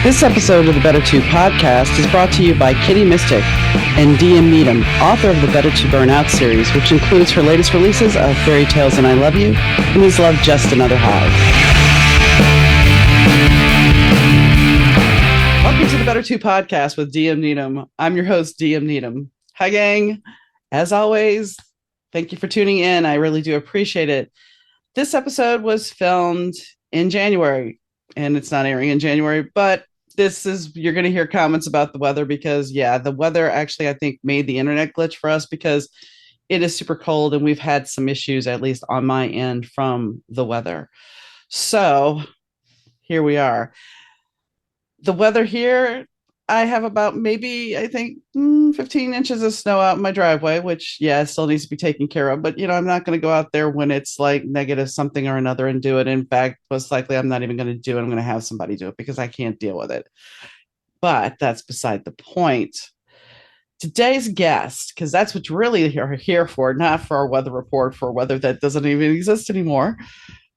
This episode of the Better To podcast is brought to you by Kitty Mystic and DM Needham, author of the Better To Burnout series, which includes her latest releases of Fairy Tales and I Love You, and Is Love Just Another High? Welcome to the Better To podcast with DM Needham. I'm your host, DM Needham. Hi, gang. As always, thank you for tuning in. I really do appreciate it. This episode was filmed in January, and it's not airing in January, but you're going to hear comments about the weather because, the weather actually, I think, made the internet glitch for us because it is super cold and we've had some issues, at least on my end, from the weather. So here we are. The weather here, I have about maybe, I think, 15 inches of snow out in my driveway, which, it still needs to be taken care of. But, I'm not going to go out there when it's like negative something or another and do it. In fact, most likely, I'm not even going to do it. I'm going to have somebody do it because I can't deal with it. But that's beside the point. Today's guest, because that's what you really are here for, not for our weather report, for weather that doesn't even exist anymore.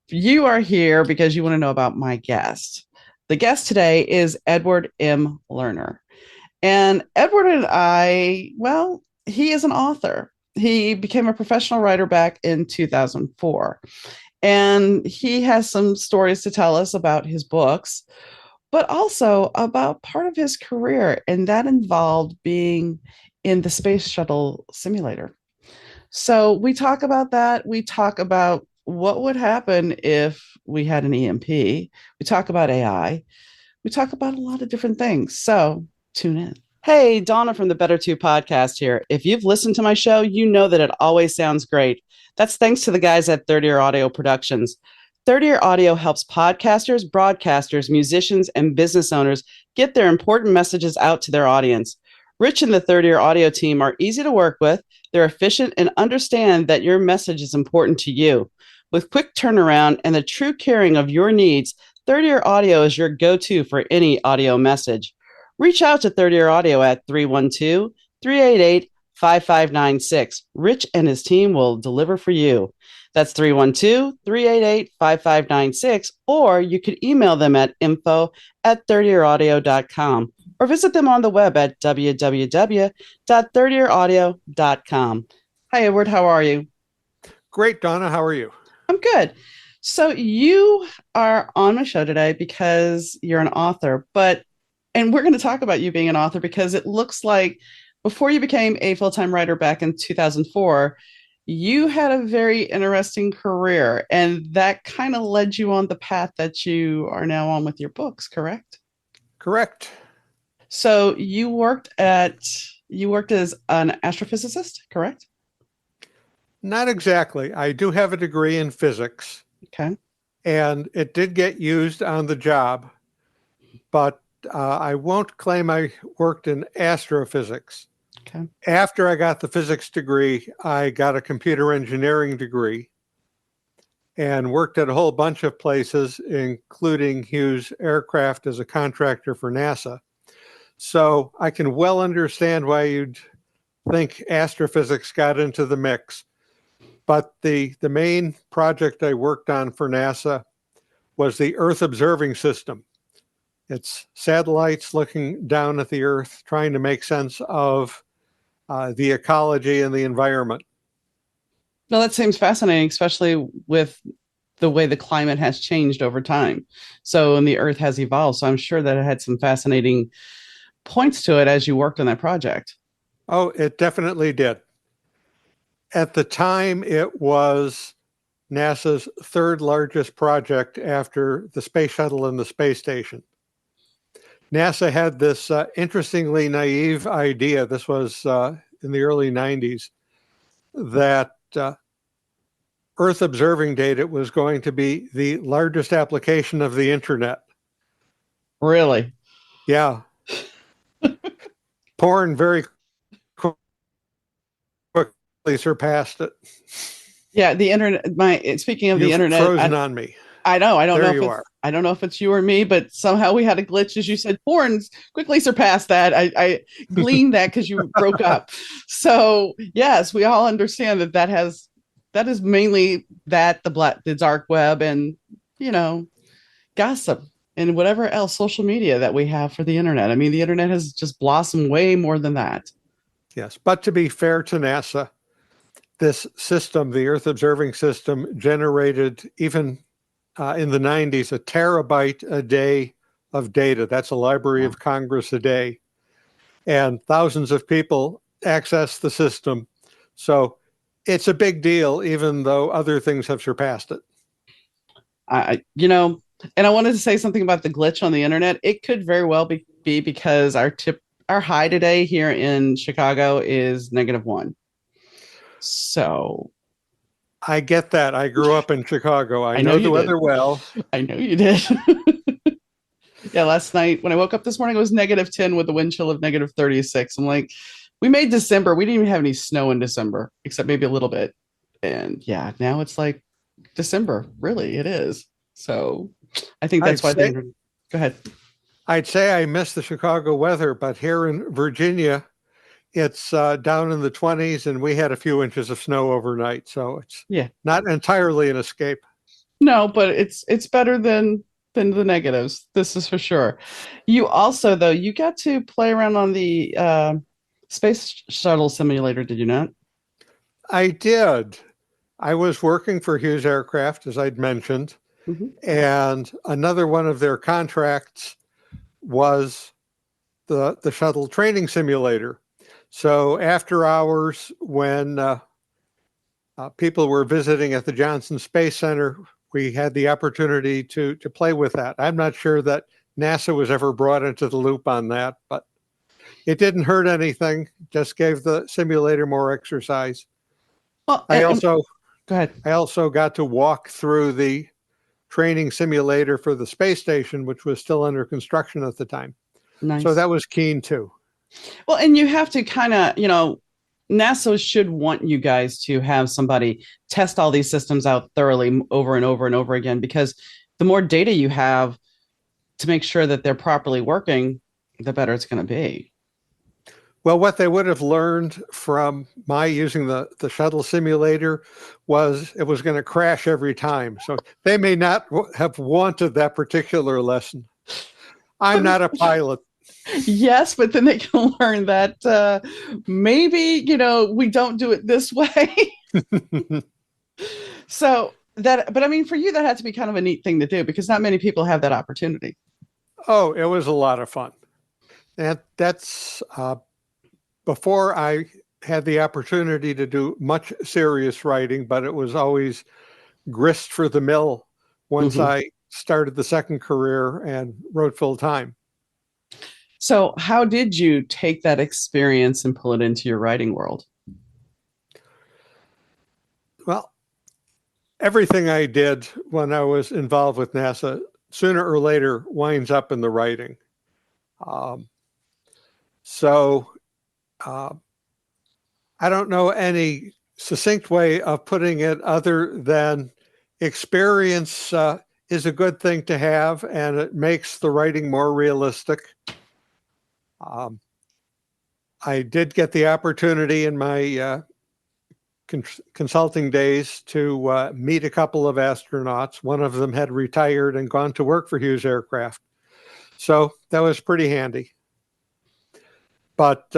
You are here because you want to know about my guest. The guest today is Edward M. Lerner. And Edward and I, he is an author. He became a professional writer back in 2004. And he has some stories to tell us about his books, but also about part of his career. And that involved being in the Space Shuttle Simulator. So we talk about that. We talk about what would happen if we had an EMP. We talk about AI. We talk about a lot of different things. So tune in. Hey, Donna from the Better To podcast here. If you've listened to my show, you know that it always sounds great. That's thanks to the guys at Third Ear Audio Productions. Third Ear Audio helps podcasters, broadcasters, musicians, and business owners get their important messages out to their audience. Rich and the Third Ear Audio team are easy to work with. They're efficient and understand that your message is important to you. With quick turnaround and the true caring of your needs, Third Ear Audio is your go-to for any audio message. Reach out to Third Ear Audio at 312-388-5596. Rich and his team will deliver for you. That's 312-388-5596. Or you could email them at info@thirdearaudio.com or visit them on the web at www.thirdearaudio.com. Hi, Edward. How are you? Great, Donna. How are you? I'm good. So you are on my show today because you're an author, and we're going to talk about you being an author because it looks like before you became a full-time writer back in 2004, you had a very interesting career, and that kind of led you on the path that you are now on with your books, correct? Correct. So you worked as an astrophysicist, correct? Not exactly. I do have a degree in physics. Okay. And it did get used on the job, but I won't claim I worked in astrophysics. Okay. After I got the physics degree, I got a computer engineering degree and worked at a whole bunch of places, including Hughes Aircraft as a contractor for NASA. So I can well understand why you'd think astrophysics got into the mix. But the main project I worked on for NASA was the Earth observing system. It's satellites looking down at the Earth, trying to make sense of the ecology and the environment. Well, that seems fascinating, especially with the way the climate has changed over time. So, and the Earth has evolved. So I'm sure that it had some fascinating points to it as you worked on that project. Oh, it definitely did. At the time, it was NASA's third largest project after the Space Shuttle and the space station. NASA had this interestingly naive idea, this was in the early 90s, that Earth observing data was going to be the largest application of the internet. Really? Yeah. Porn very quickly surpassed it. Yeah, the internet. Speaking of the internet, frozen on me. I know. I don't there know. You are. I don't know if it's you or me, but somehow we had a glitch as you said. Porn's quickly surpassed that. I gleaned that because you broke up. So yes, we all understand that is mainly the dark web and gossip. and whatever else social media that we have for the internet. I mean, the internet has just blossomed way more than that. Yes. But to be fair to NASA, this system, the Earth observing system, generated even in the 90s a terabyte a day of data. That's a Library Wow. of Congress a day. And thousands of people access the system. So it's a big deal, even though other things have surpassed it. And I wanted to say something about the glitch on the internet. It could very well be because our high today here in Chicago is -1. So I get that. I grew up in Chicago. I I know know the you did. weather well. I know you did. Yeah, last night when I woke up this morning, it was -10 with a wind chill of -36. I'm like, we made December. We didn't even have any snow in December, except maybe a little bit. And yeah, now it's like December. Really, it is. So I think I'd that's why the say internet. Go ahead. I'd say I miss the Chicago weather, but here in Virginia, it's down in the 20s, and we had a few inches of snow overnight. So it's Yeah. not entirely an escape. No, but it's better than the negatives. This is for sure. You also, though, you got to play around on the Space Shuttle Simulator, did you not? I did. I was working for Hughes Aircraft, as I'd mentioned, Mhm. and another one of their contracts was the shuttle training simulator. So after hours, when people were visiting at the Johnson Space Center, we had the opportunity to play with that. I'm not sure that NASA was ever brought into the loop on that, but it didn't hurt anything. Just gave the simulator more exercise. Well, I also go ahead. I also got to walk through the training simulator for the space station, which was still under construction at the time. So Nice. that was keen too. Well, and you have to kind of, NASA should want you guys to have somebody test all these systems out thoroughly over and over and over again, because the more data you have to make sure that they're properly working, the better it's going to be. Well, what they would have learned from my using the shuttle simulator was it was going to crash every time. So they may not have wanted that particular lesson. I'm But not a pilot. yes, but then they can learn that maybe, we don't do it this way. So that, but I mean, for you, that had to be kind of a neat thing to do because not many people have that opportunity. Oh, it was a lot of fun. That's before I had the opportunity to do much serious writing, but it was always grist for the mill once Mhm. I started the second career and wrote full time. So, how did you take that experience and pull it into your writing world? Well, everything I did when I was involved with NASA sooner or later winds up in the writing. Um, so uh, I don't know any succinct way of putting it other than experience is a good thing to have and it makes the writing more realistic. Um, I did get the opportunity in my consulting days to meet a couple of astronauts. One of them had retired and gone to work for Hughes Aircraft. So that was pretty handy. But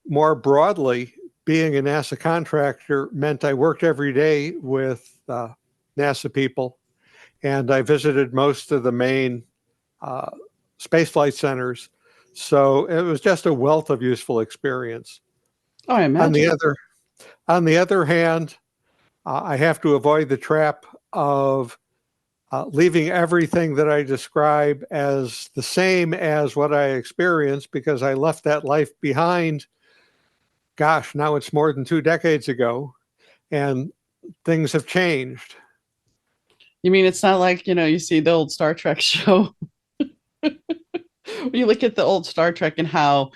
more broadly, being a NASA contractor meant I worked every day with NASA people, and I visited most of the main uh, spaceflight centers. So it was just a wealth of useful experience. Oh, I On the imagine. other on the other hand, I have to avoid the trap of leaving everything that I describe as the same as what I experienced because I left that life behind. Gosh, now it's more than 2 decades ago, and things have changed. You mean it's not like, you see the old Star Trek show? When you look at the old Star Trek and how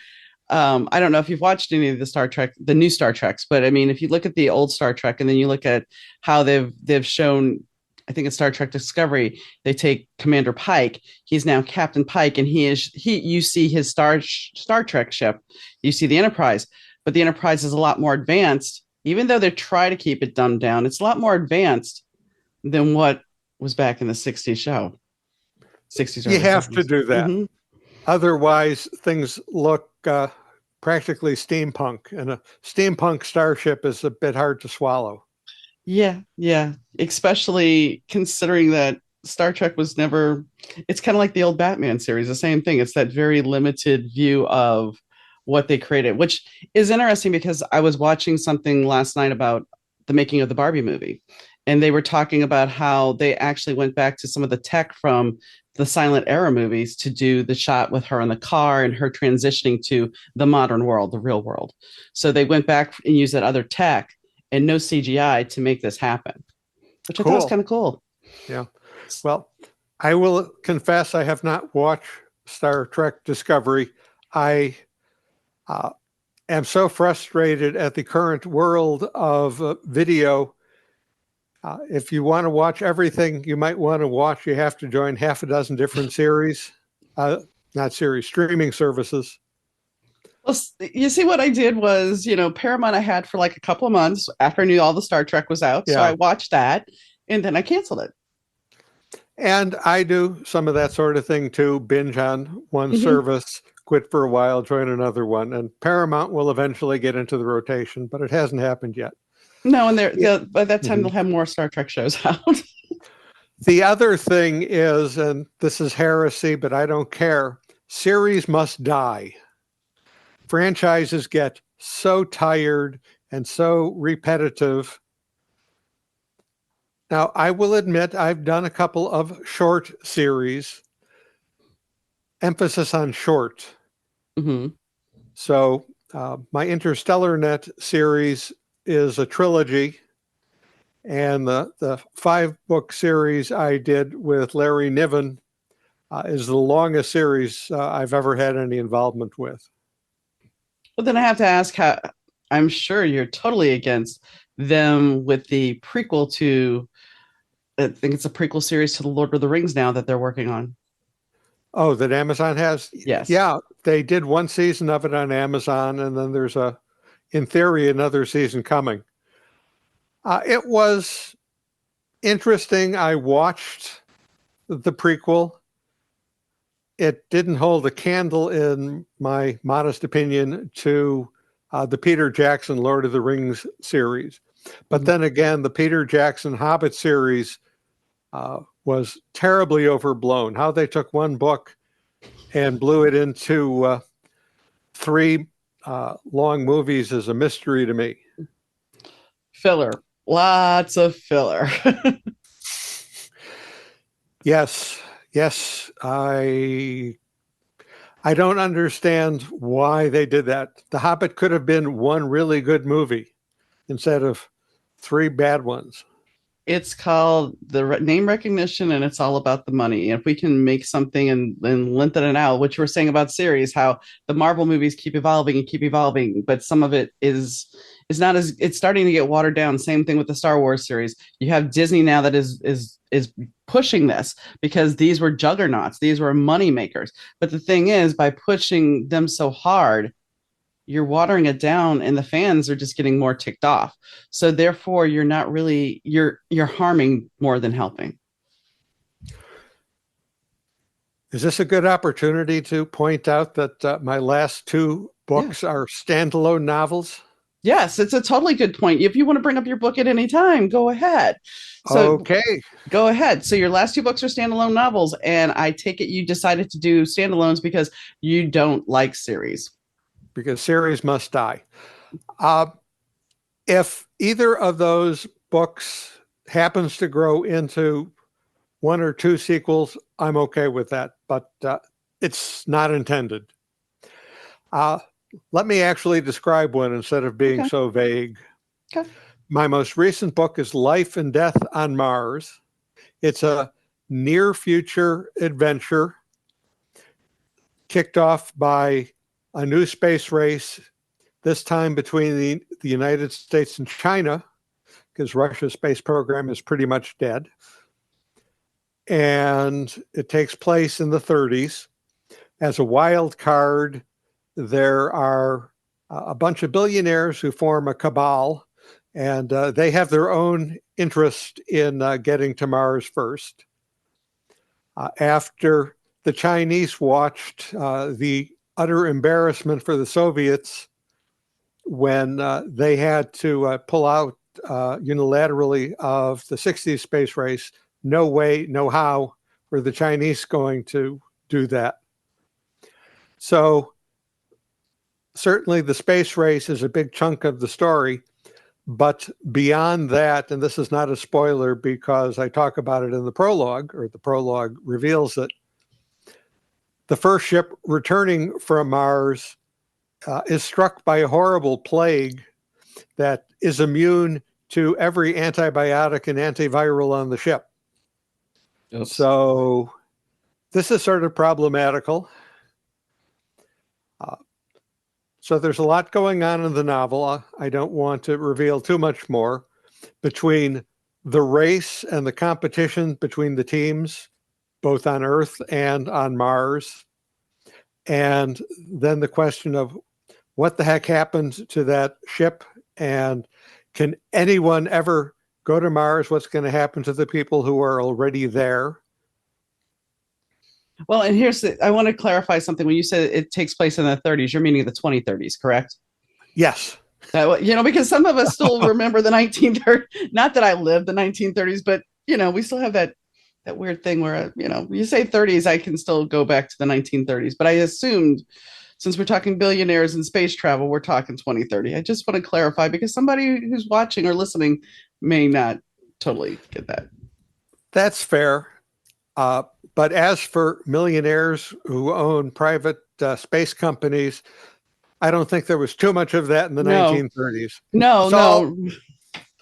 I don't know if you've watched any of the Star Trek, the new Star Treks, but I mean, if you look at the old Star Trek and then you look at how they've shown, I think it's Star Trek Discovery, they take Commander Pike. He's now Captain Pike, and you see his Star Trek ship, you see the Enterprise, but the Enterprise is a lot more advanced. Even though they try to keep it dumbed down, it's a lot more advanced than what was back in the '60s show. 60s, You early have to 70s. do that. Hmm. Otherwise, things look practically steampunk, and a steampunk starship is a bit hard to swallow. Yeah, yeah. Especially considering that Star Trek was never, it's kind of like the old Batman series, the same thing. It's that very limited view of what they created, which is interesting because I was watching something last night about the making of the Barbie movie. And they were talking about how they actually went back to some of the tech from the silent era movies to do the shot with her in the car and her transitioning to the modern world, the real world. So they went back and used that other tech and no CGI to make this happen, which I thought was Cool. kind of cool. Yeah. Well, I will confess I have not watched Star Trek Discovery. I uh, am so frustrated at the current world of video. If you want to watch everything you might want to watch, you have to join half a dozen different series, not series, streaming services. Well, you see, what I did was, Paramount I had for like a couple of months after I knew all the Star Trek was out. So Yeah. I watched that and then I canceled it. And I do some of that sort of thing too, binge on one Hmm. service, quit for a while, join another one. And Paramount will eventually get into the rotation, but it hasn't happened yet. No, and Yeah. by that time they'll Mhm. have more Star Trek shows out. The other thing is, and this is heresy, but I don't care, series must die. Franchises get so tired and so repetitive. Now, I will admit I've done a couple of short series, emphasis on short. Hmm. So, my Interstellar Net series is a trilogy, and the 5 book series I did with Larry Niven is the longest series I've ever had any involvement with. But then I have to ask how I'm sure you're totally against them with the prequel to, I think it's a prequel series to the Lord of the Rings now that they're working on. Oh, that Amazon has? Yes. Yeah, they did one season of it on Amazon, and then there's in theory, another season coming. It was interesting. I watched the prequel. It didn't hold a candle, in my modest opinion, to the Peter Jackson Lord of the Rings series. But Mhm. then again, the Peter Jackson Hobbit series was terribly overblown. How they took one book and blew it into 3 long movies is a mystery to me. Filler. Lots of filler. Yes, yes, I don't understand why they did that. The Hobbit could have been one really good movie instead of 3 bad ones. It's called the name recognition and it's all about the money. If we can make something and lengthen it out, which you were saying about series, how the Marvel movies keep evolving, but some of it is not as, it's starting to get watered down. Same thing with the Star Wars series. You have Disney now that is pushing this because these were juggernauts, these were money makers. But the thing is, by pushing them so hard, you're watering it down and the fans are just getting more ticked off, so therefore you're not really, you're harming more than helping. Is this a good opportunity to point out that my last 2 Yeah, books are standalone novels? yes, it's a totally good point. If you want to bring up your book at any time, go ahead. So Okay, go ahead. So your last 2 books are standalone novels, and I take it you decided to do standalones because you don't like series. because series must die. Uh, if either of those books happens to grow into 1 or 2 sequels, I'm okay with that, but it's not intended. Uh, Let me actually describe one instead of being Okay. so vague. Okay. My most recent book is Life and Death on Mars. It's a near future adventure kicked off by a new space race, this time between the United States and China, because Russia's space program is pretty much dead. And it takes place in the 30s. As a wild card, there are a bunch of billionaires who form a cabal, and they have their own interest in getting to Mars first. After the Chinese watched the utter embarrassment for the Soviets when they had to pull out unilaterally of the 60s space race. No way, no how were the Chinese going to do that. So certainly the space race is a big chunk of the story, but beyond that, and this is not a spoiler because I talk about it in the prologue, or the prologue reveals it, the first ship returning from Mars is struck by a horrible plague that is immune to every antibiotic and antiviral on the ship. Oops. So this is sort of problematical. So there's a lot going on in the novel. I don't want to reveal too much more between the race and the competition between the teams, both on Earth and on Mars. And then the question of what the heck happened to that ship, and can anyone ever go to Mars? What's going to happen to the people who are already there? Well, and I want to clarify something. When you said it takes place in the 30s, you're meaning the 2030s, correct? Yes. Because some of us still remember the 1930s. Not that I lived the 1930s, but, we still have that weird thing where, you say 30s, I can still go back to the 1930s. But I assumed, since we're talking billionaires and space travel, we're talking 2030. I just want to clarify because somebody who's watching or listening may not totally get that. That's fair. But as for millionaires who own private space companies, I don't think there was too much of that in the 1930s. No.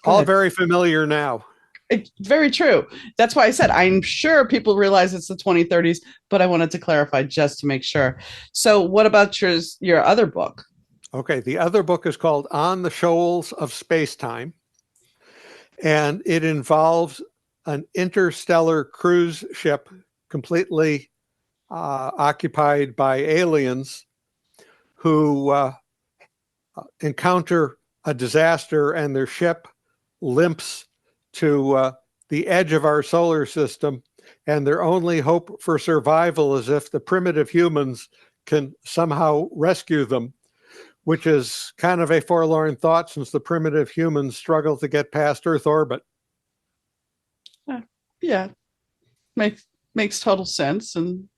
All very familiar now. It's very true. That's why I said I'm sure people realize it's the 2030s, but I wanted to clarify just to make sure. So what about your other book? Okay, the other book is called On the Shoals of Spacetime, and it involves an interstellar cruise ship completely occupied by aliens who encounter a disaster, and their ship limps to the edge of our solar system, and their only hope for survival is if the primitive humans can somehow rescue them, which is kind of a forlorn thought since the primitive humans struggle to get past Earth orbit. Yeah, makes total sense. And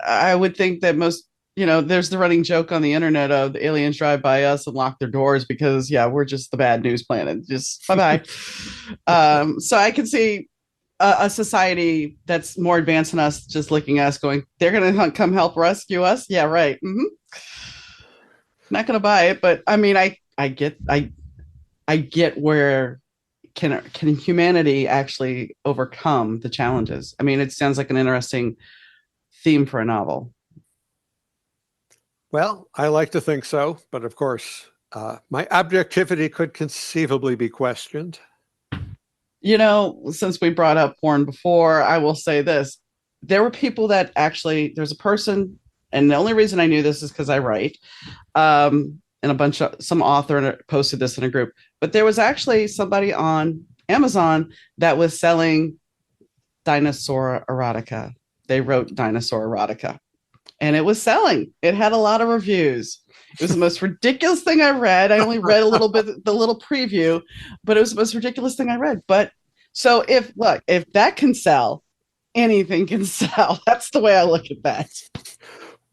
I would think that most, there's the running joke on the internet of the aliens drive by us and lock their doors because, we're just the bad news planet. Just bye-bye. So I can see a society that's more advanced than us just looking at us going, they're going to come help rescue us. Yeah, right. Mm-hmm. Not going to buy it, but I mean, I get where can humanity actually overcome the challenges? I mean, it sounds like an interesting theme for a novel. Well, I like to think so, but of course, my objectivity could conceivably be questioned. Since we brought up porn before, I will say this. There were people that actually, there's a person, and the only reason I knew this is because I write, and some author posted this in a group, but there was actually somebody on Amazon that was selling dinosaur erotica. They wrote dinosaur erotica, and it was selling. It had a lot of reviews. It was the most ridiculous thing I read. I only read a little bit, the little preview, but it was the most ridiculous thing I read. But so if that can sell, anything can sell. That's the way I look at that.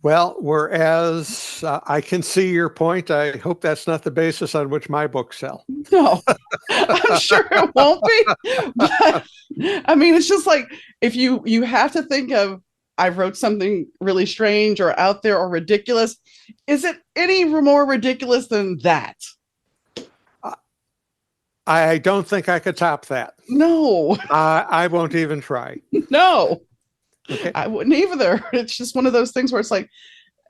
Well, whereas I can see your point, I hope that's not the basis on which my books sell. No, I'm sure it won't be. But I mean, it's just like if you have to think of, I wrote something really strange or out there or ridiculous. Is it any more ridiculous than that? I don't think I could top that. No. I won't even try. No. Okay. I wouldn't either. It's just one of those things where it's like,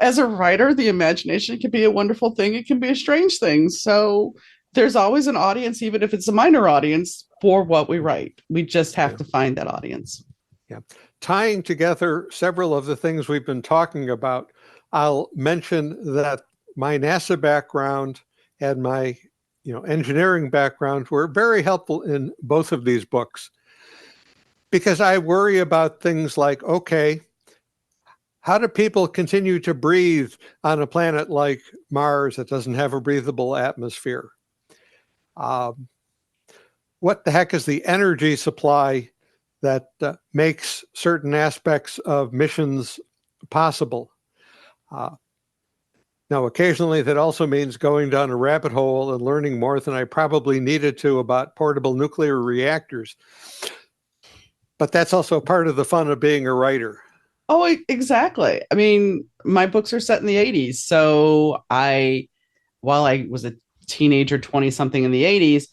as a writer, the imagination can be a wonderful thing. It can be a strange thing. So there's always an audience, even if it's a minor audience, for what we write. We just have to find that audience. Yeah. Tying together several of the things we've been talking about, I'll mention that my NASA background and my engineering background were very helpful in both of these books, because I worry about things like, okay, how do people continue to breathe on a planet like Mars that doesn't have a breathable atmosphere? Um, what the heck is the energy supply that makes certain aspects of missions possible? Uh, Now, occasionally that also means going down a rabbit hole and learning more than I probably needed to about portable nuclear reactors. But that's also part of the fun of being a writer. Oh, exactly. I mean, my books are set in the 80s. So while I was a teenager, 20 something in the 80s,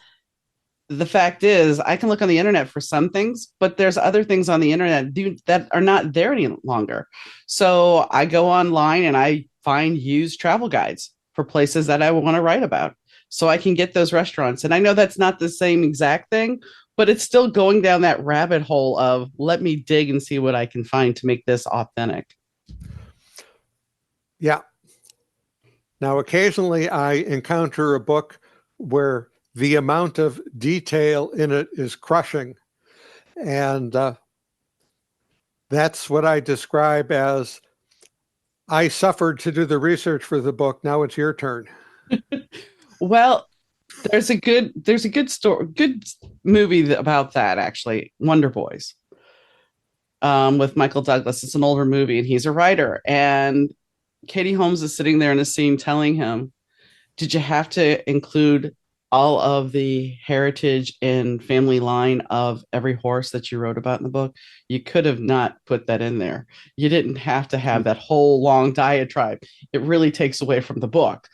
the fact is I can look on the internet for some things, but there's other things on the internet that are not there any longer. So I go online and I find used travel guides for places that I want to write about. So I can get those restaurants. And I know that's not the same exact thing, but it's still going down that rabbit hole of let me dig and see what I can find to make this authentic. Yeah. Now, occasionally I encounter a book where the amount of detail in it is crushing. And that's what I describe as I suffered to do the research for the book. Now it's your turn. Well, there's a good story, good movie about that actually, Wonder Boys, with Michael Douglas. It's an older movie, and he's a writer. And Katie Holmes is sitting there in a scene telling him, did you have to include all of the heritage and family line of every horse that you wrote about in the book? You could have not put that in there. You didn't have to have that whole long diatribe. It really takes away from the book.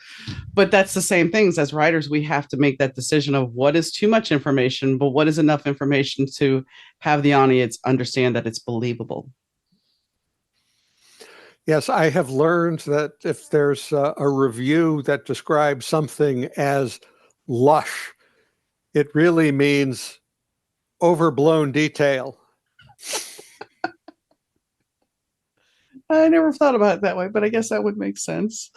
But that's the same things as writers. We have to make that decision of what is too much information, but what is enough information to have the audience understand that it's believable. Yes, I have learned that if there's a review that describes something as lush, it really means overblown detail. I never thought about it that way, but I guess that would make sense.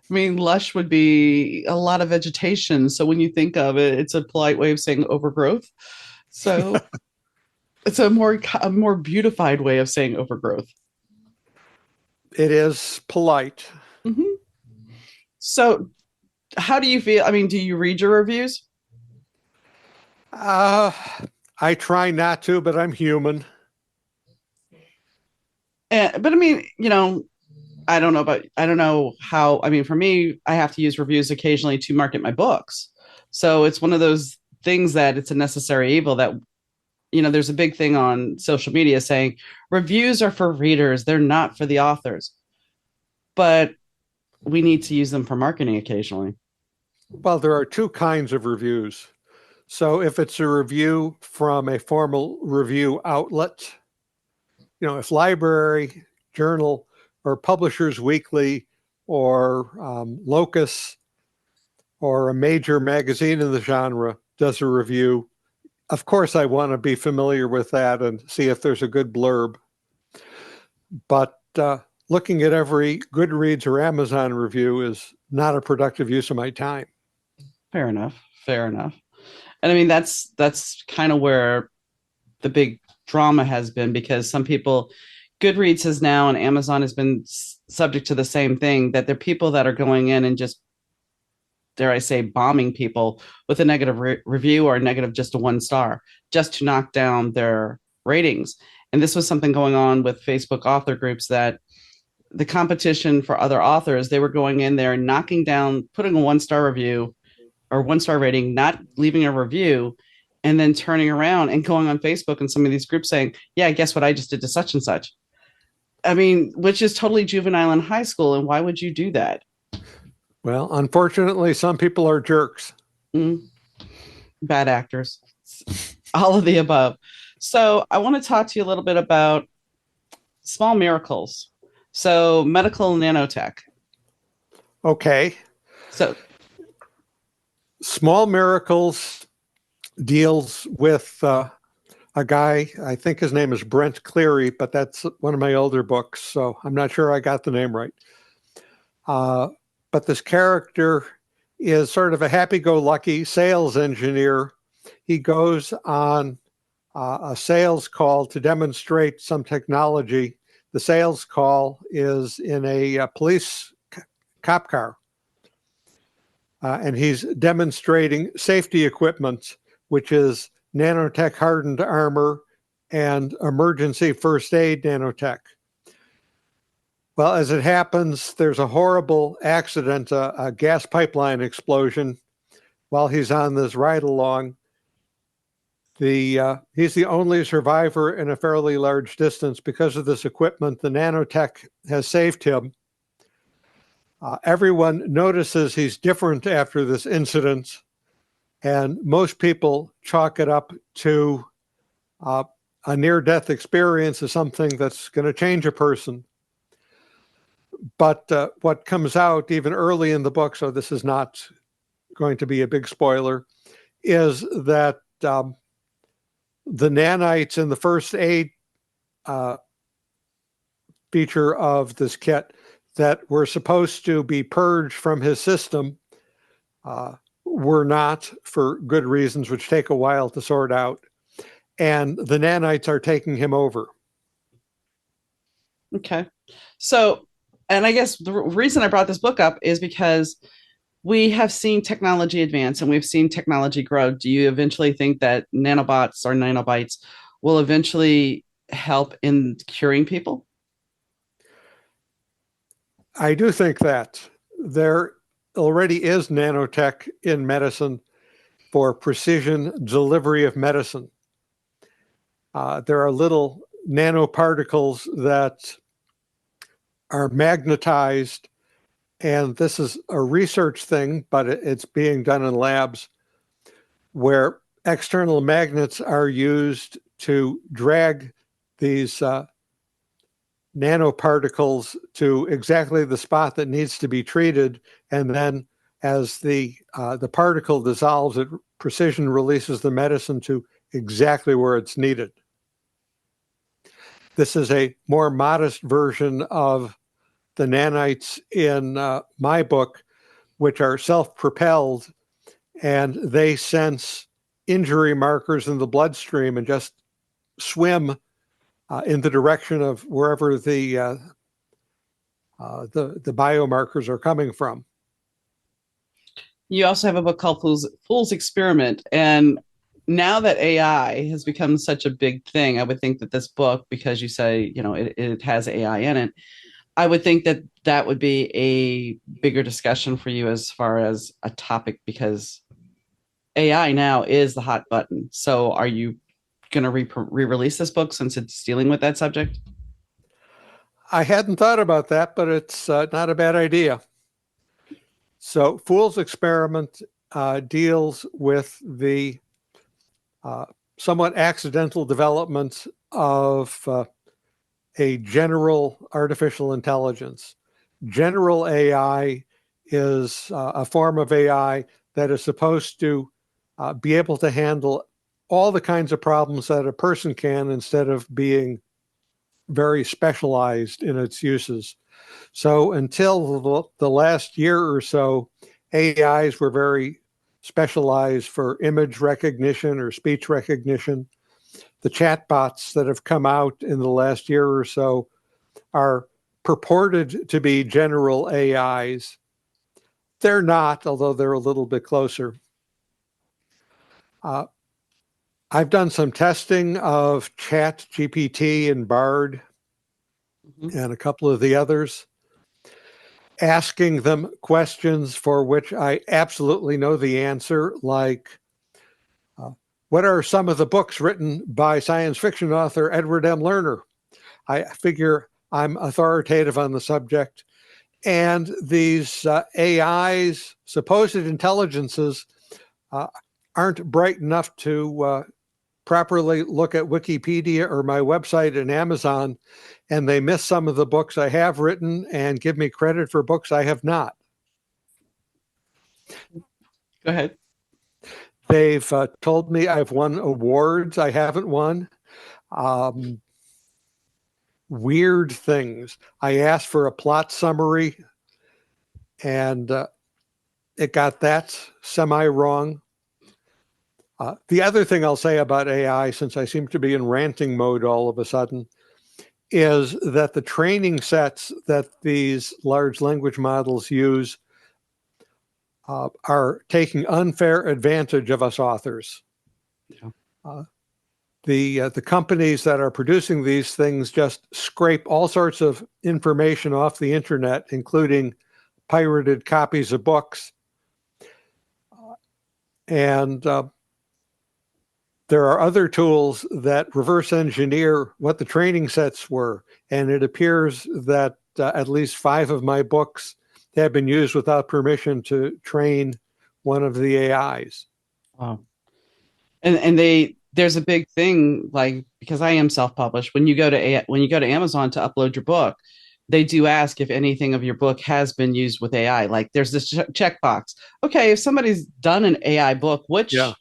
I mean, lush would be a lot of vegetation. So when you think of it, it's a polite way of saying overgrowth. So it's a more beautified way of saying overgrowth. It is polite. Mm-hmm. So how do you feel? I mean, do you read your reviews? Uh, I try not to, but I'm human. But I mean, I don't know how, I mean, for me, I have to use reviews occasionally to market my books. So it's one of those things that it's a necessary evil that, there's a big thing on social media saying reviews are for readers, they're not for the authors. But we need to use them for marketing occasionally. Well, there are two kinds of reviews. So if it's a review from a formal review outlet, if library, journal, or Publishers Weekly, or Locus, or a major magazine in the genre does a review, of course I want to be familiar with that and see if there's a good blurb. But looking at every Goodreads or Amazon review is not a productive use of my time. Fair enough. Fair enough. And I mean, that's kind of where the big drama has been, because some people, Goodreads has now and Amazon has been subject to the same thing, that there are people that are going in and just, dare I say, bombing people with a negative review or a negative just a 1 star just to knock down their ratings. And this was something going on with Facebook author groups, that the competition for other authors, they were going in there and knocking down, putting a 1 star review or 1 star rating, not leaving a review, and then turning around and going on Facebook and some of these groups saying, yeah, guess what I just did to such and such. I mean, which is totally juvenile in high school. And why would you do that? Well, unfortunately, some people are jerks. Mm, bad actors, all of the above. So I want to talk to you a little bit about small miracles. So medical nanotech. Okay. So Small Miracles deals with a guy, I think his name is Brent Cleary, but that's one of my older books, so I'm not sure I got the name right. But this character is sort of a happy-go-lucky sales engineer. He goes on a sales call to demonstrate some technology. The sales call is in a police cop car, and he's demonstrating safety equipment, which is nanotech hardened armor and emergency first aid nanotech. Well, as it happens, there's a horrible accident, a gas pipeline explosion while he's on this ride along. He's the only survivor in a fairly large distance because of this equipment. The nanotech has saved him. Everyone notices he's different after this incident, and most people chalk it up to a near-death experience as something that's going to change a person. But what comes out even early in the book, so this is not going to be a big spoiler, is that the nanites in the first aid feature of this kit that were supposed to be purged from his system were not, for good reasons, which take a while to sort out. And the nanites are taking him over. Okay. So, and I guess the reason I brought this book up is because we have seen technology advance and we've seen technology grow. Do you eventually think that nanobots or nanobites will eventually help in curing people? I do think that there already is nanotech in medicine for precision delivery of medicine. There are little nanoparticles that are magnetized, and this is a research thing, but it's being done in labs where external magnets are used to drag these nanoparticles to exactly the spot that needs to be treated, and then as the particle dissolves, it precision releases the medicine to exactly where it's needed. This is a more modest version of the nanites in my book, which are self-propelled, and they sense injury markers in the bloodstream and just swim in the direction of wherever the biomarkers are coming from. You also have a book called Fool's Experiment. And now that AI has become such a big thing, I would think that this book, because you say, it has AI in it, I would think that that would be a bigger discussion for you as far as a topic, because AI now is the hot button. So are you going to re-release this book since it's dealing with that subject? I hadn't thought about that, but it's not a bad idea. So Fool's Experiment deals with the somewhat accidental development of a general artificial intelligence. General AI is a form of AI that is supposed to be able to handle all the kinds of problems that a person can instead of being very specialized in its uses. So until the last year or so, AIs were very specialized for image recognition or speech recognition. The chatbots that have come out in the last year or so are purported to be general AIs. They're not, although they're a little bit closer. I've done some testing of Chat GPT and Bard and a couple of the others, asking them questions for which I absolutely know the answer, like, what are some of the books written by science fiction author Edward M. Lerner? I figure I'm authoritative on the subject. And these AIs, supposed intelligences, aren't bright enough to properly look at Wikipedia or my website and Amazon, and they miss some of the books I have written and give me credit for books I have not. Go ahead. They've told me I've won awards I haven't won. Weird things. I asked for a plot summary, and it got that semi-wrong. The other thing I'll say about AI, since I seem to be in ranting mode all of a sudden, is that the training sets that these large language models use are taking unfair advantage of us authors. Yeah. Uh, the companies that are producing these things just scrape all sorts of information off the internet, including pirated copies of books. And there are other tools that reverse engineer what the training sets were. And it appears that at least 5 of my books have been used without permission to train one of the AIs. Wow. And there's a big thing, like, because I am self-published, when you go to Amazon to upload your book, they do ask if anything of your book has been used with AI. Like, there's this checkbox. Okay, if somebody's done an AI book, which Yeah.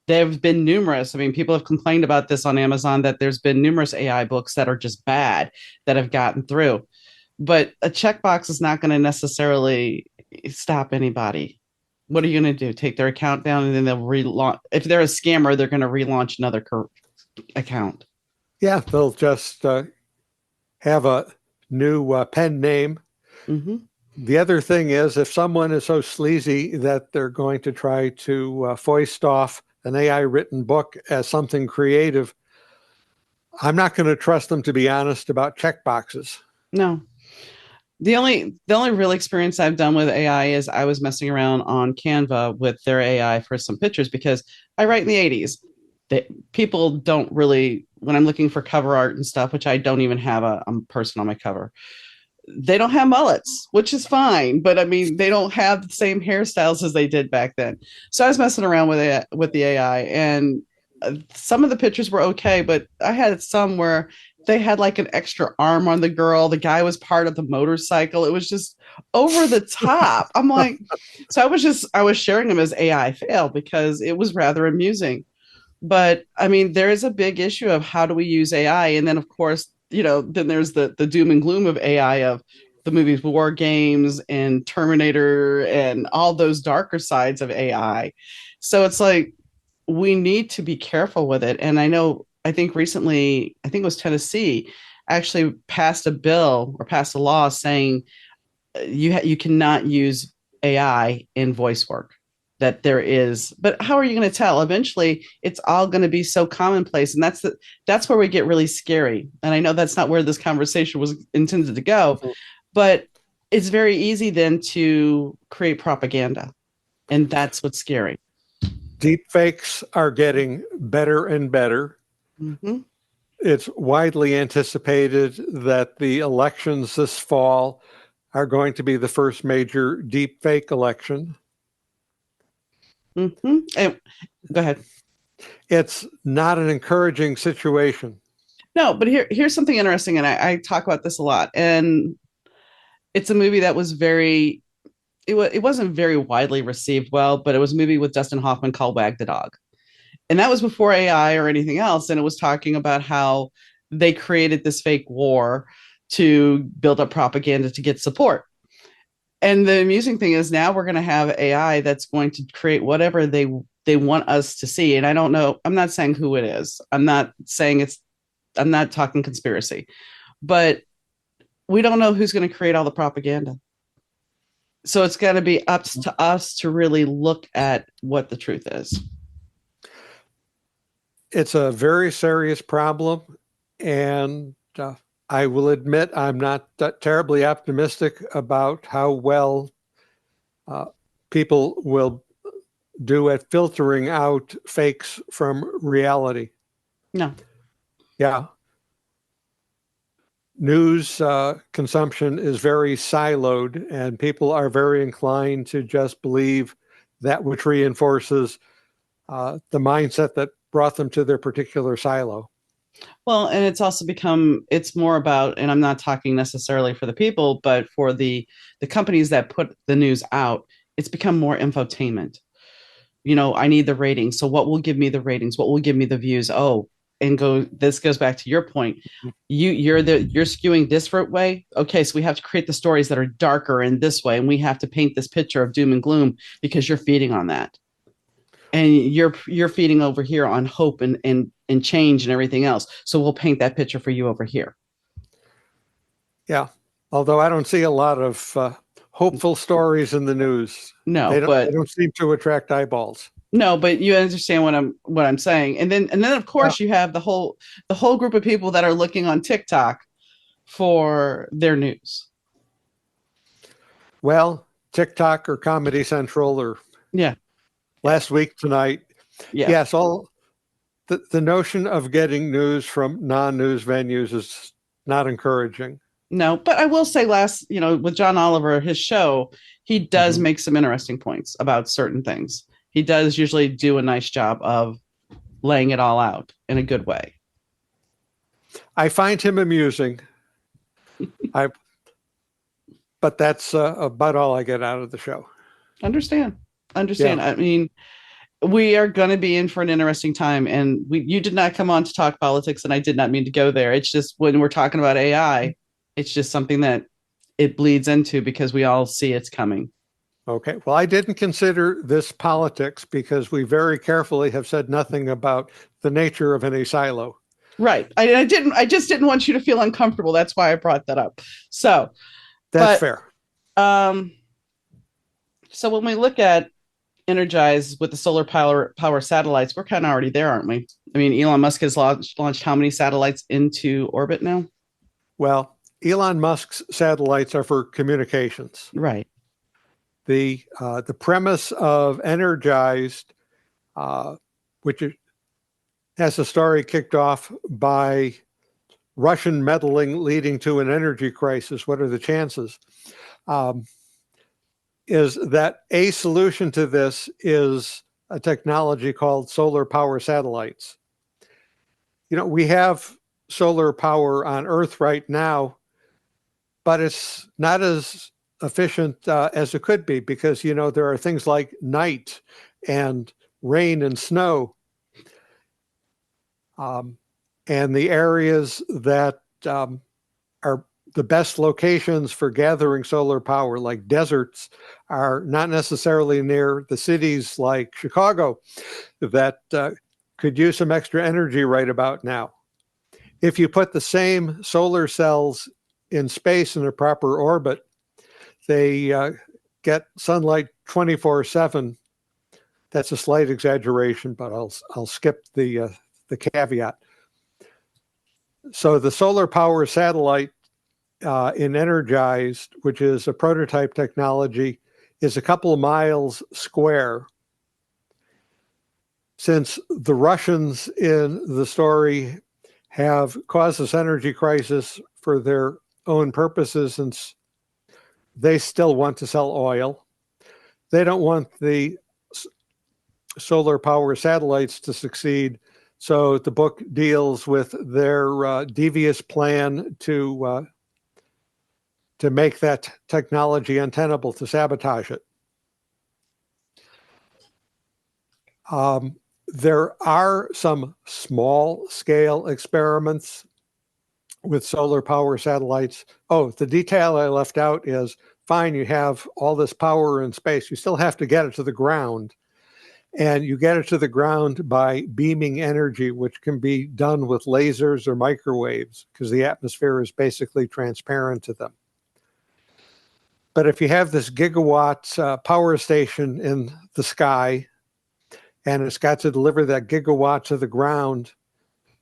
there have been numerous. I mean, people have complained about this on Amazon, that there's been numerous AI books that are just bad that have gotten through. But a checkbox is not going to necessarily stop anybody. What are you going to do? Take their account down, and then they'll relaunch. If they're a scammer, they're going to relaunch another account. Yeah, they'll just have a new pen name. Mm-hmm. The other thing is, if someone is so sleazy that they're going to try to foist off an AI written book as something creative, I'm not going to trust them to be honest about checkboxes. No, the only real experience I've done with AI is I was messing around on Canva with their AI for some pictures, because I write in the 80s. People don't really, when I'm looking for cover art and stuff, which I don't even have a person on my cover, they don't have mullets, which is fine. But I mean, they don't have the same hairstyles as they did back then. So I was messing around with the AI, and some of the pictures were okay, but I had some where they had like an extra arm on the girl. The guy was part of the motorcycle. It was just over the top. I'm like, so I was sharing them as AI fail because it was rather amusing. But I mean, there is a big issue of how do we use AI, and then of course, then there's the doom and gloom of AI, of the movies War Games and Terminator and all those darker sides of AI. So it's like, we need to be careful with it. And I think recently, I think it was Tennessee, actually passed a bill or passed a law saying you cannot use AI in voice work. That there is, but how are you going to tell? Eventually, it's all going to be so commonplace, and that's where we get really scary. And I know that's not where this conversation was intended to go, but it's very easy then to create propaganda, and that's what's scary. Deep fakes are getting better and better. Mm-hmm. It's widely anticipated that the elections this fall are going to be the first major deep fake election. Mm-hmm. And, go ahead. It's not an encouraging situation. No, but here's something interesting, and I talk about this a lot. And it's a movie that was it wasn't very widely received well, but it was a movie with Dustin Hoffman called Wag the Dog. And that was before AI or anything else. And it was talking about how they created this fake war to build up propaganda to get support. And the amusing thing is, now we're going to have AI that's going to create whatever they want us to see. And I don't know, I'm not saying who it is. I'm not talking conspiracy, but we don't know who's going to create all the propaganda. So it's got to be up to us to really look at what the truth is. It's a very serious problem, and I will admit I'm not terribly optimistic about how well people will do at filtering out fakes from reality. No. Yeah. News consumption is very siloed, and people are very inclined to just believe that which reinforces the mindset that brought them to their particular silo. Well, and it's also it's more about, and I'm not talking necessarily for the people, but for the companies that put the news out, it's become more infotainment. I need the ratings. So what will give me the ratings? What will give me the views? Oh, and this goes back to your point. You're skewing this way. Okay, so we have to create the stories that are darker in this way, and we have to paint this picture of doom and gloom because you're feeding on that. and you're feeding over here on hope and change and everything else. So we'll paint that picture for you over here. Yeah. Although I don't see a lot of hopeful stories in the news. No, They but don't seem to attract eyeballs. no, but you understand what I'm saying. And then of Yeah. course you have the whole group of people that are looking on TikTok for their news. Well, TikTok or Comedy Central or Yeah. Last Week Tonight. Yeah. Yes, all the notion of getting news from non-news venues is not encouraging. No, but I will say with John Oliver, his show, he does Mhm. make some interesting points about certain things. He does usually do a nice job of laying it all out in a good way. I find him amusing. I, but that's about all I get out of the show. Understand. Yeah. Understand. I mean, we are going to be in for an interesting time, and you did not come on to talk politics, and I did not mean to go there. It's just when we're talking about AI, it's just something that it bleeds into because we all see it's coming. Okay. Well, I didn't consider this politics because we very carefully have said nothing about the nature of any silo. Right. I just didn't want you to feel uncomfortable. That's why I brought that up. So, That's but fair. um so when we look at energize with the solar power satellites, we're kind of already there, aren't we? I mean, Elon Musk has launched how many satellites into orbit now? Well, Elon Musk's satellites are for communications. Right. The premise of Energized, which has a story kicked off by Russian meddling leading to an energy crisis. What are the chances? Is that a solution to this is a technology called solar power satellites. We have solar power on Earth right now, but it's not as efficient as it could be because, there are things like night and rain and snow. And the areas that are the best locations for gathering solar power, like deserts, are not necessarily near the cities like Chicago that could use some extra energy right about now. If you put the same solar cells in space in a proper orbit, they get sunlight 24/7. That's a slight exaggeration, but I'll skip the caveat. So the solar power satellite in Energized, which is a prototype technology, is a couple of miles square. Since the Russians in the story have caused this energy crisis for their own purposes, since they still want to sell oil, they don't want the solar power satellites to succeed. So the book deals with their devious plan to make that technology untenable, to sabotage it. There are some small scale experiments with solar power satellites. Oh, the detail I left out is fine, you have all this power in space. You still have to get it to the ground. And you get it to the ground by beaming energy, which can be done with lasers or microwaves because the atmosphere is basically transparent to them. But if you have this gigawatt power station in the sky and it's got to deliver that gigawatt to the ground,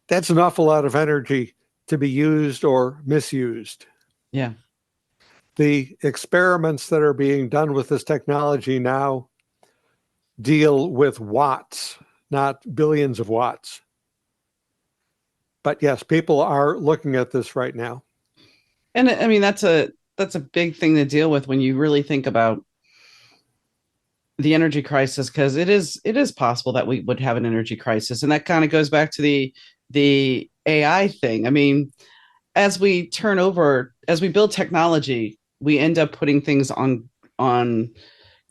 that's an awful lot of energy to be used or misused. Yeah. The experiments that are being done with this technology now deal with watts, not billions of watts. But yes, people are looking at this right now. And I mean, that's a big thing to deal with when you really think about the energy crisis, because it is possible that we would have an energy crisis, and that kind of goes back to the AI thing. I mean, as we build technology, we end up putting things on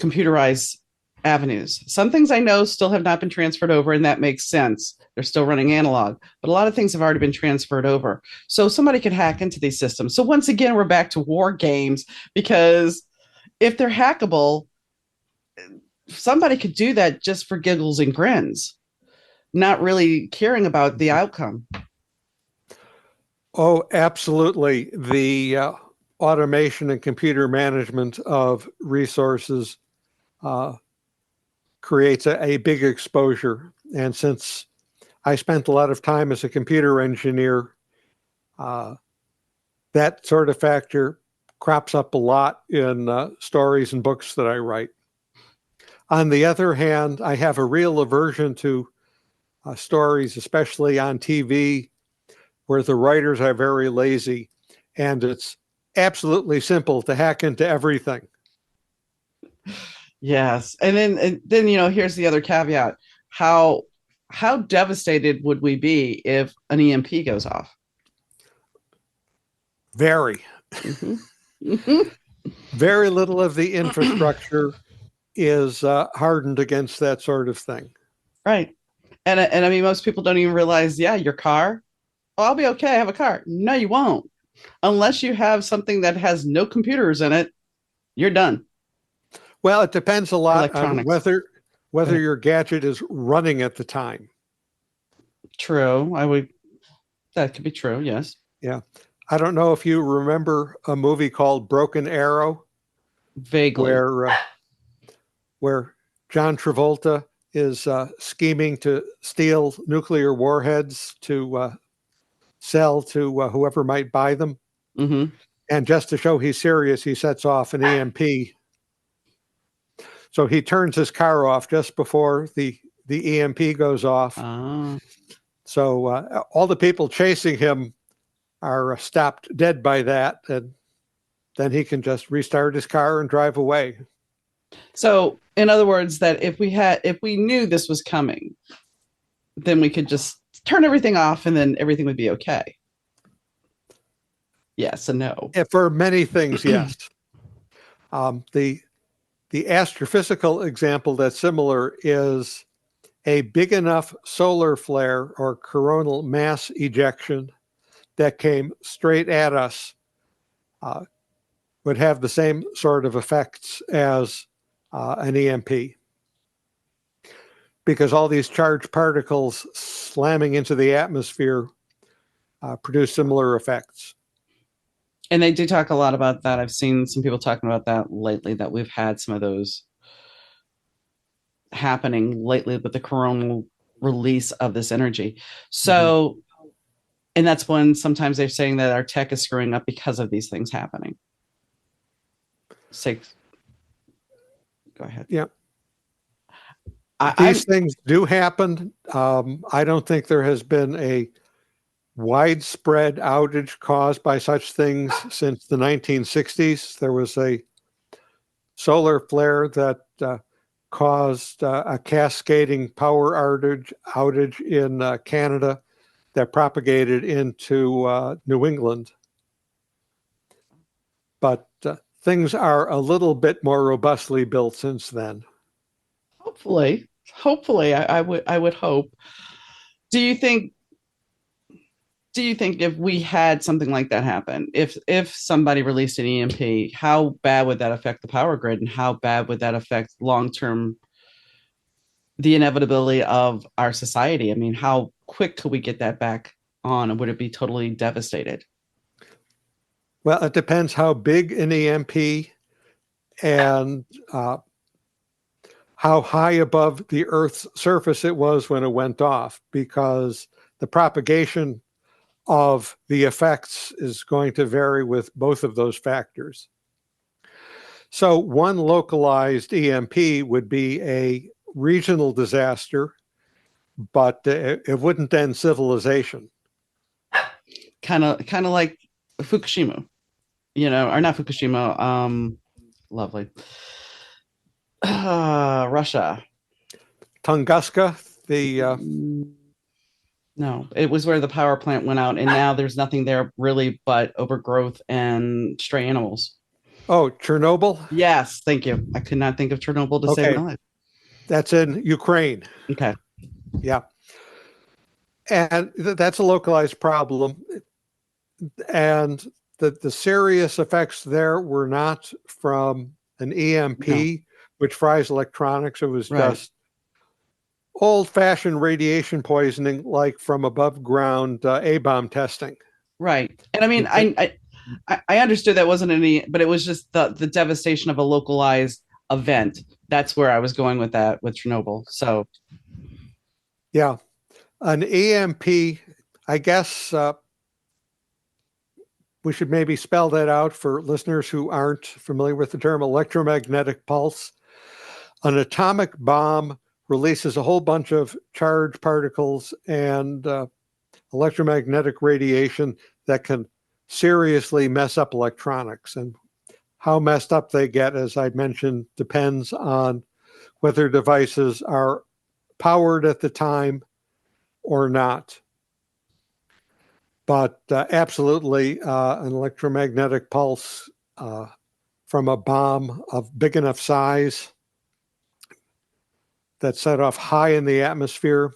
computerized avenues. Some things I know still have not been transferred over, and that makes sense. They're still running analog, but a lot of things have already been transferred over. So somebody could hack into these systems. So once again, we're back to war games because if they're hackable, somebody could do that just for giggles and grins, not really caring about the outcome. Oh, absolutely. The automation and computer management of resources uh, creates a big exposure. And since I spent a lot of time as a computer engineer, uh, that sort of factor crops up a lot in stories and books that I write. On the other hand, I have a real aversion to stories, especially on TV, where the writers are very lazy and it's absolutely simple to hack into everything. Yes. And then here's the other caveat. How how devastated would we be if an EMP goes off? Very, Hmm. Hmm. very little of the infrastructure is hardened against that sort of thing. Right. And I mean most people don't even realize, yeah, your car, oh, I'll be okay, I have a car. No, you won't. Unless you have something that has no computers in it, you're done. Well, it depends a lot on Electronics. whether your gadget is running at the time. True. That could be true, yes. Yeah. I don't know if you remember a movie called Broken Arrow, Vaguely. where where John Travolta is scheming to steal nuclear warheads to sell to whoever might buy them. Hmm. And just to show he's serious, he sets off an EMP. So he turns his car off just before the EMP goes off. Ah. So all the people chasing him are stopped dead by that. And then he can just restart his car and drive away. So, in other words, that if we knew this was coming, then we could just turn everything off and then everything would be okay. Yes and no. And for many things, yes. The astrophysical example that's similar is a big enough solar flare or coronal mass ejection that came straight at us uh, would have the same sort of effects as an EMP. Because all these charged particles slamming into the atmosphere produce similar effects. And they do talk a lot about that. I've seen some people talking about that lately, that we've had some of those happening lately with the coronal release of this energy. Mhm. So, and that's when sometimes they're saying that our tech is screwing up because of these things happening. Say, go ahead. Yeah. I'm These things do happen. I don't think there has been a widespread outage caused by such things since the 1960s. There was a solar flare that caused a cascading power outage in Canada that propagated into New England. But things are a little bit more robustly built since then. hopefully, I would hope. Do you think do you think if we had something like that happen, if somebody released an EMP, how bad would that affect the power grid, and how bad would that affect long term the inevitability of our society? I mean, how quick could we get that back on, and would it be totally devastated? Well, it depends how big an EMP and how high above the Earth's surface it was when it went off, because the propagation of the effects is going to vary with both of those factors. So, one localized EMP would be a regional disaster, but it wouldn't end civilization. Kind of like Fukushima, or not Fukushima. Lovely. Russia. Tunguska, the No, it was where the power plant went out, and now there's nothing there really but overgrowth and stray animals. Chernobyl. Yes, thank you. I could not think of Chernobyl to save my Okay, life. that's in Ukraine. Okay. Yeah, and that's a localized problem. And the serious effects there were not from an No. EMP, which fries electronics. It was Right. just old-fashioned radiation poisoning, like from above ground A-bomb testing. Right. And I mean, You take, I understood that wasn't any, but it was just the devastation of a localized event. That's where I was going with that with Chernobyl. So yeah, an EMP. I guess we should maybe spell that out for listeners who aren't familiar with the term electromagnetic pulse. An atomic bomb releases a whole bunch of charged particles and electromagnetic radiation that can seriously mess up electronics. And how messed up they get, as I mentioned, depends on whether devices are powered at the time or not. But absolutely, an electromagnetic pulse from a bomb of big enough size that set off high in the atmosphere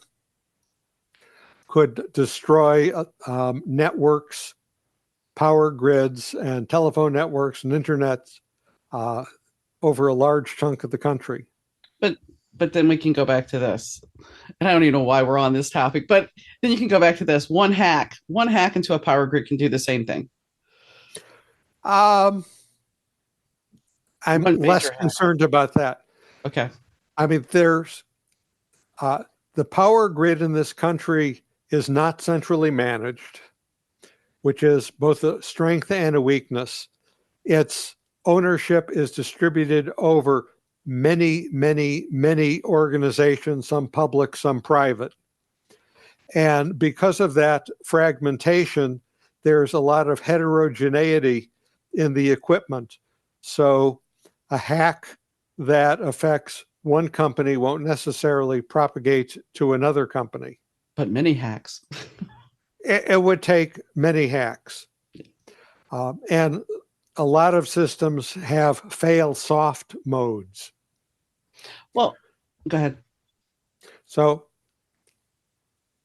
could destroy networks, power grids, and telephone networks and internet uh, over a large chunk of the country. but but then we can go back to this. And I don't even know why we're on this topic, but then you can go back to this. One hack into a power grid can do the same thing. Um, I'm One less major hack. concerned about that. Okay. I mean, there's the power grid in this country is not centrally managed, which is both a strength and a weakness. Its ownership is distributed over many, many, many organizations, some public, some private. And because of that fragmentation, there's a lot of heterogeneity in the equipment. So a hack that affects one company won't necessarily propagate to another company. But many hacks. It would take many hacks. And a lot of systems have fail soft modes. Well, go ahead. So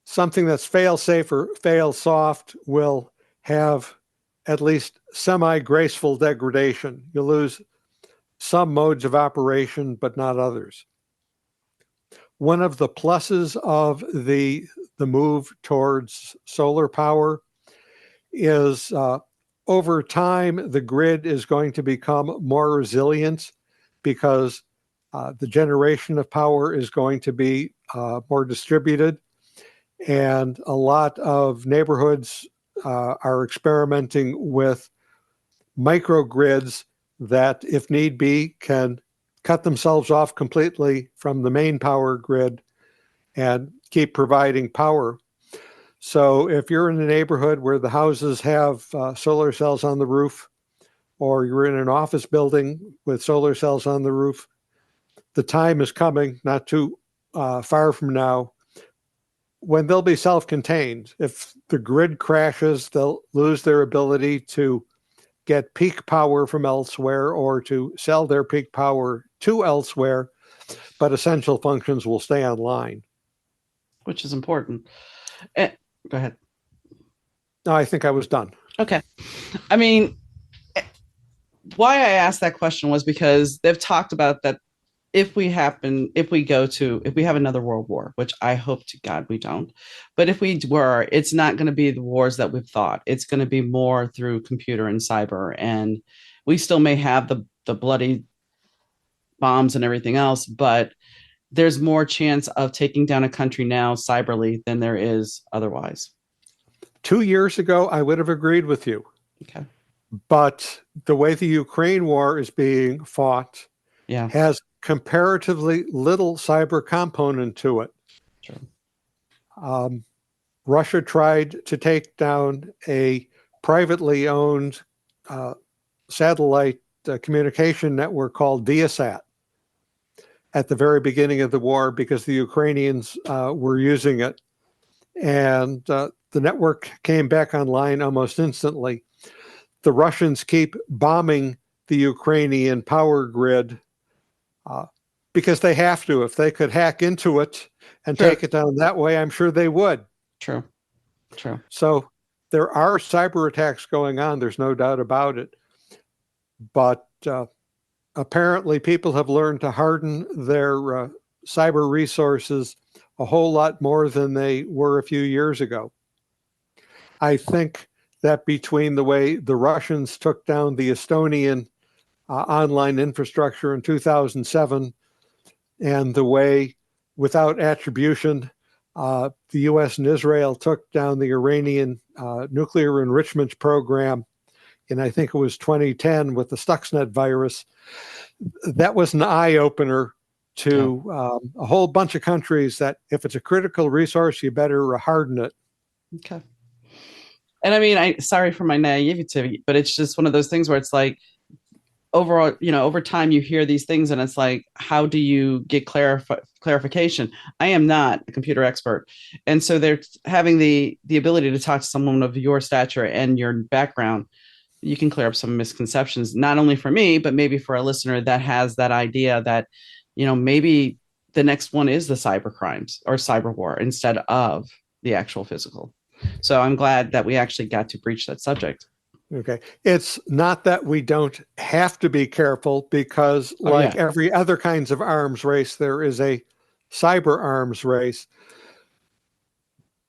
something that's fail safe or fail soft will have at least semi graceful degradation. You lose some modes of operation, but not others. One of the pluses of the move towards solar power is over time, the grid is going to become more resilient because the generation of power is going to be more distributed. And a lot of neighborhoods are experimenting with microgrids that, if need be, can cut themselves off completely from the main power grid and keep providing power. So if you're in a neighborhood where the houses have solar cells on the roof, or you're in an office building with solar cells on the roof, the time is coming, not too far from now, when they'll be self-contained. If the grid crashes, they'll lose their ability to get peak power from elsewhere or to sell their peak power to elsewhere, but essential functions will stay online. Which is important. Eh, Go ahead. No, I think I was done. Okay. I mean, why I asked that question was because they've talked about that if we have another world war, which I hope to God we don't, but if we were, it's not going to be the wars that we've thought. It's going to be more through computer and cyber, and we still may have the bloody bombs and everything else, but there's more chance of taking down a country now cyberly than there is otherwise. 2 years ago, I would have agreed with you. Okay. But the way the Ukraine war is being fought Yeah. has comparatively little cyber component to it. True. Russia tried to take down a privately owned satellite communication network called Viasat at the very beginning of the war because the Ukrainians were using it. And the network came back online almost instantly. The Russians keep bombing the Ukrainian power grid because they have to. If they could hack into it and True. take it down that way, I'm sure they would. True. True. So there are cyber attacks going on. There's no doubt about it. But a apparently people have learned to harden their cyber resources a whole lot more than they were a few years ago. I think that between the way the Russians took down the Estonian online infrastructure in 2007 and the way, without attribution, the US and Israel took down the Iranian nuclear enrichment program in, I think it was 2010 with the Stuxnet virus, that was an eye opener to a whole bunch of countries that if it's a critical resource, you better harden it. Okay. And I mean, sorry for my naivety, but it's just one of those things where it's like overall, over time you hear these things and it's like, how do you get clarification? I am not a computer expert. And so they're having the ability to talk to someone of your stature and your background. You can clear up some misconceptions, not only for me, but maybe for a listener that has that idea that, maybe the next one is the cyber crimes or cyber war instead of the actual physical. So I'm glad that we actually got to breach that subject. Okay. It's not that we don't have to be careful because like every other kinds of arms race, there is a cyber arms race,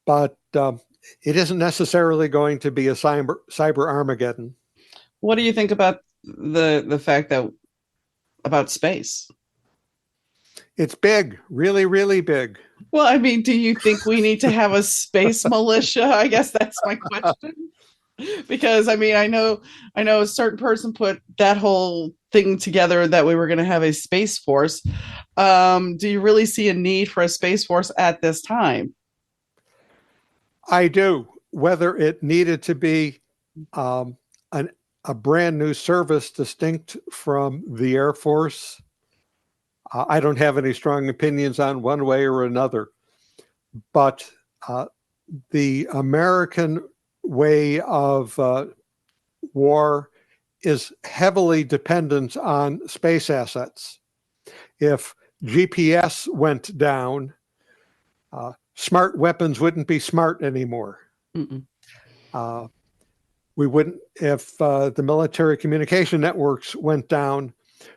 but it isn't necessarily going to be a cyber Armageddon. What do you think about the fact that about space? It's big, really, really big. Well, I mean, do you think we need to have a space militia? I guess that's my question. Because I mean, I know a certain person put that whole thing together that we were going to have a space force. Do you really see a need for a space force at this time? I do. Whether it needed to be a brand new service distinct from the Air Force, I don't have any strong opinions on one way or another. But the American way of war is heavily dependent on space assets. If GPS went down, smart weapons wouldn't be smart anymore. We wouldn't, if the military communication networks went down,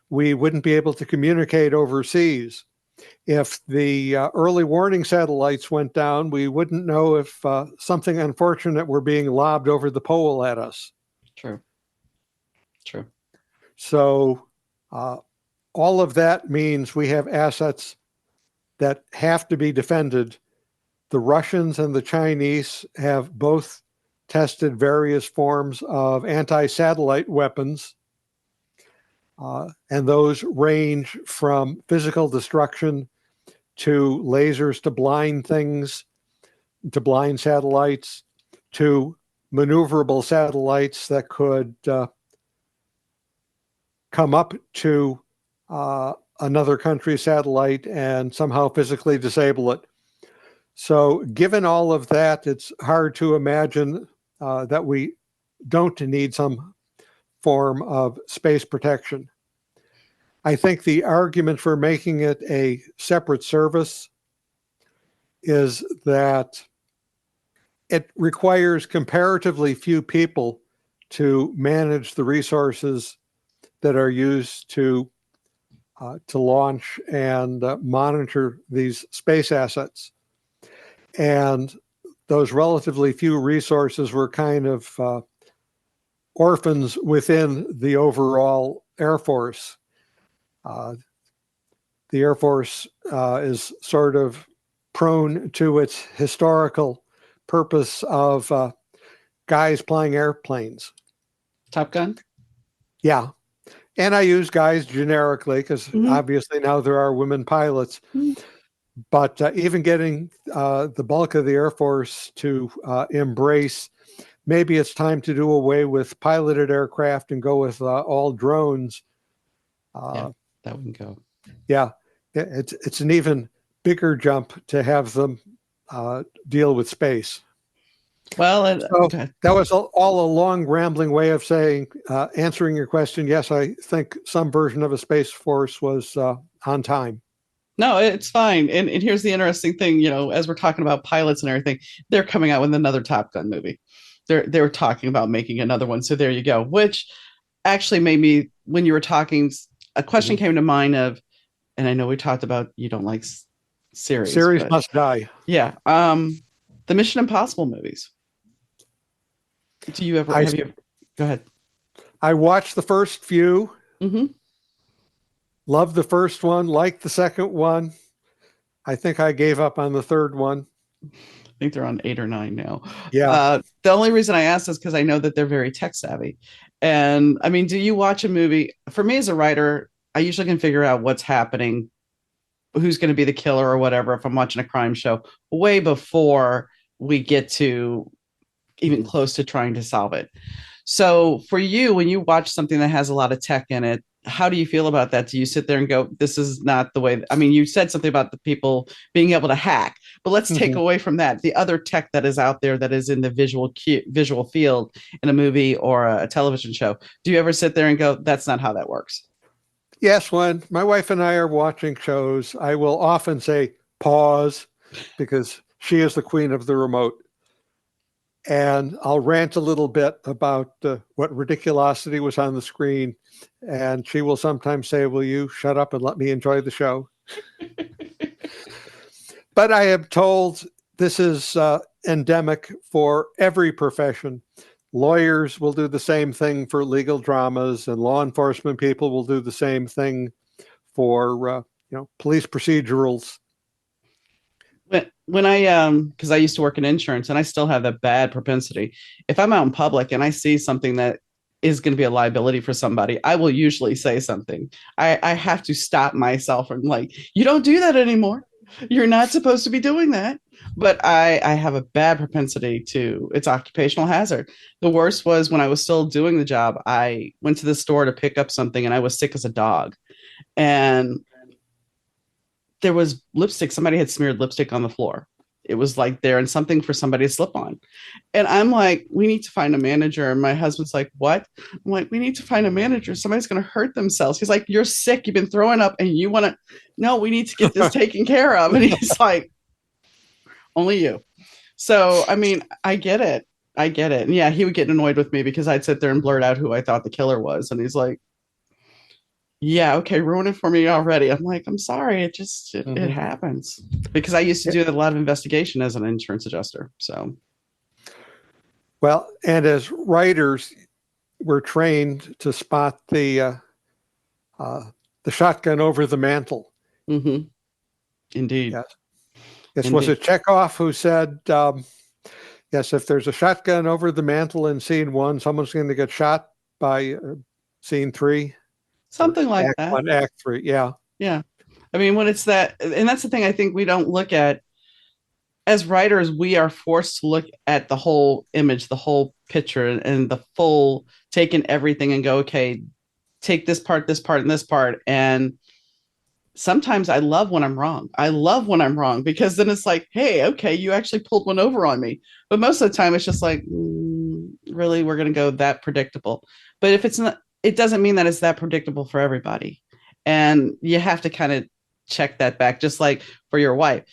we wouldn't be able to communicate overseas. If the early warning satellites went down, we wouldn't know if something unfortunate were being lobbed over the pole at us. True. So all of that means we have assets that have to be defended. The Russians and the Chinese have both tested various forms of anti-satellite weapons, and those range from physical destruction to lasers to blind things, to blind satellites, to maneuverable satellites that could come up to another country's satellite and somehow physically disable it. So given all of that, it's hard to imagine that we don't need some form of space protection. I think the argument for making it a separate service is that it requires comparatively few people to manage the resources that are used to launch and monitor these space assets. And those relatively few resources were kind of orphans within the overall Air Force. The Air Force is sort of prone to its historical purpose of guys flying airplanes. Top Gun? Yeah. And I use guys generically because obviously now there are women pilots. But even getting the bulk of the Air Force to embrace, maybe it's time to do away with piloted aircraft and go with all drones. Yeah, that wouldn't go. Yeah, it's an even bigger jump to have them deal with space. Well, so that was all a long rambling way of saying, answering your question. Yes, I think some version of a space force was on time. No, it's fine. And here's the interesting thing, as we're talking about pilots and everything, they're coming out with another Top Gun movie. They were talking about making another one. So there you go, which actually made me, when you were talking, a question Mhm. came to mind of, and I know we talked about you don't like series, Series but must die. yeah, the Mission Impossible movies. Do you ever I have you? Go ahead. I watched the first few, Hmm. loved the first one, liked the second one. I think I gave up on the third one. I think they're on 8 or 9 now. Yeah. The only reason I ask is because I know that they're very tech savvy. And I mean, do you watch a movie? For me as a writer, I usually can figure out what's happening, who's going to be the killer or whatever, if I'm watching a crime show, way before we get to even Mhm. close to trying to solve it. So for you, when you watch something that has a lot of tech in it, how do you feel about that? Do you sit there and go, this is not the way? I mean, you said something about the people being able to hack, but let's take Mhm. away from that. The other tech that is out there that is in the visual field in a movie or a television show. Do you ever sit there and go, that's not how that works? Yes, when my wife and I are watching shows, I will often say pause because she is the queen of the remote. And I'll rant a little bit about what ridiculosity was on the screen. And she will sometimes say, will you shut up and let me enjoy the show? But I am told this is endemic for every profession. Lawyers will do the same thing for legal dramas, and law enforcement people will do the same thing for police procedurals. When I because I used to work in insurance and I still have that bad propensity. If I'm out in public and I see something that is going to be a liability for somebody, I will usually say something. I have to stop myself from like, you don't do that anymore. You're not supposed to be doing that. But I have a bad propensity to it's occupational hazard. The worst was when I was still doing the job. I went to the store to pick up something and I was sick as a dog. And there was lipstick. Somebody had smeared lipstick on the floor. It was like there and something for somebody to slip on. And I'm like, we need to find a manager. And my husband's like, what? I'm like, we need to find a manager. Somebody's going to hurt themselves. He's like, you're sick. You've been throwing up and you want to, no, we need to get this taken care of. And he's like, only you. So, I mean, I get it. I get it. And yeah, he would get annoyed with me because I'd sit there and blurt out who I thought the killer was. And he's like, yeah, okay, ruin it for me already. I'm like, I'm sorry, it Mhm. happens because I used to do a lot of investigation as an insurance adjuster. So, Well, and as writers, we're trained to spot uh, the shotgun over the mantle. mhm, indeed, Yes. Yes. Was indeed, it Chekhov who said, yes, if there's a shotgun over the mantle in scene one, someone's going to get shot by scene three or something like act that. one, act three. Yeah. Yeah, I mean, when it's that, and that's the thing. I think we don't look at as writers. We are forced to look at the whole image, the whole picture, and the full taking everything and go, okay, take this part, and this part, and sometimes I love when I'm wrong. I love when I'm wrong because then it's like, hey, okay, you actually pulled one over on me. But most of the time, it's just like, really, we're going to go that predictable. But if it's not, it doesn't mean that it's that predictable for everybody. And you have to kind of check that back, just like for your wife.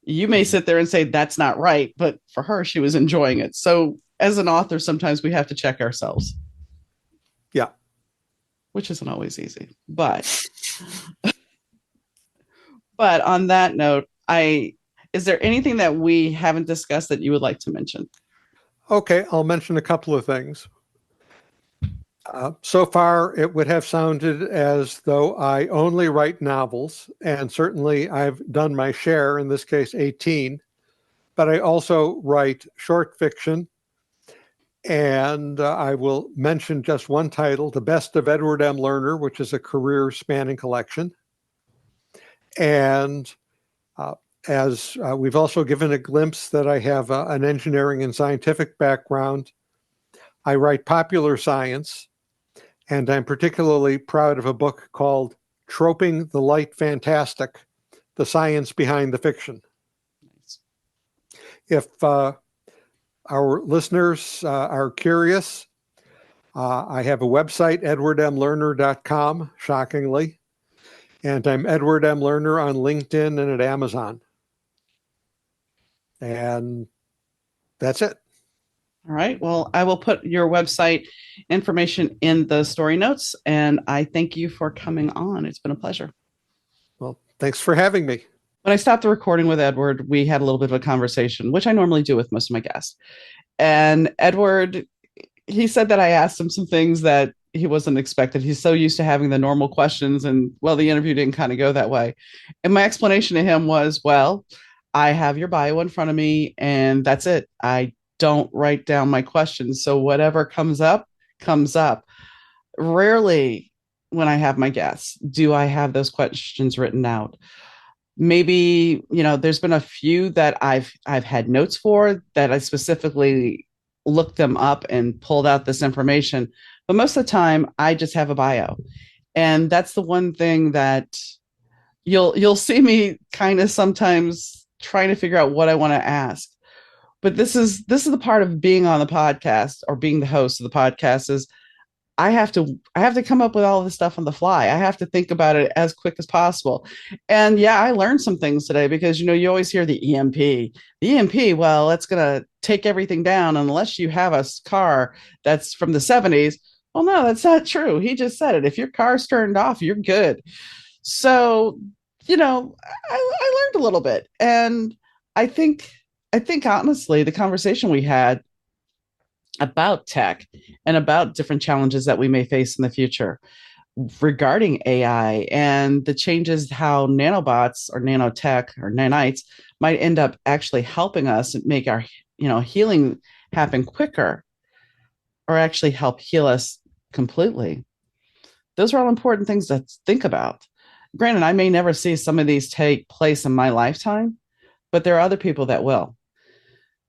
You may Mhm. sit there and say, that's not right. But for her, she was enjoying it. So as an author, sometimes we have to check ourselves, Yeah. which isn't always easy. But on that note, I is there anything that we haven't discussed that you would like to mention? Okay. I'll mention a couple of things. So far, it would have sounded as though I only write novels, and certainly I've done my share, in this case, 18, but I also write short fiction. And I will mention just one title, The Best of Edward M. Lerner, which is a career spanning collection. And uh, as we've also given a glimpse that I have an engineering and scientific background, I write popular science. And I'm particularly proud of a book called Troping the Light Fantastic, The Science Behind the Fiction. If our listeners are curious, I have a website, edwardmlerner.com, shockingly, and I'm Edward M. Lerner on LinkedIn and at Amazon. And that's it. All right. Well, I will put your website information in the story notes, and I thank you for coming on. It's been a pleasure. Well, thanks for having me. When I stopped the recording with Edward, we had a little bit of a conversation, which I normally do with most of my guests. And Edward, he said that I asked him some things that he wasn't expected. He's so used to having the normal questions, and well, the interview didn't kind of go that way. And my explanation to him was, well, I have your bio in front of me, and that's it. I don't write down my questions. So whatever comes up, comes up. Rarely when I have my guests do I have those questions written out. Maybe, there's been a few that I've had notes for that I specifically looked them up and pulled out this information, but most of the time I just have a bio. And that's the one thing that you'll see me kind of sometimes trying to figure out what I want to ask. But this is the part of being on the podcast or being the host of the podcast is I have to come up with all of this stuff on the fly. I have to think about it as quick as possible. And yeah, I learned some things today because you always hear the EMP. The EMP, well, it's gonna take everything down unless you have a car that's from the 70s. Well, no, that's not true. He just said it. If your car's turned off, you're good. So, I learned a little bit. And I think I think honestly, the conversation we had about tech and about different challenges that we may face in the future regarding AI and the changes how nanobots or nanotech or nanites might end up actually helping us make our healing happen quicker or actually help heal us completely. Those are all important things to think about. Granted, I may never see some of these take place in my lifetime, but there are other people that will.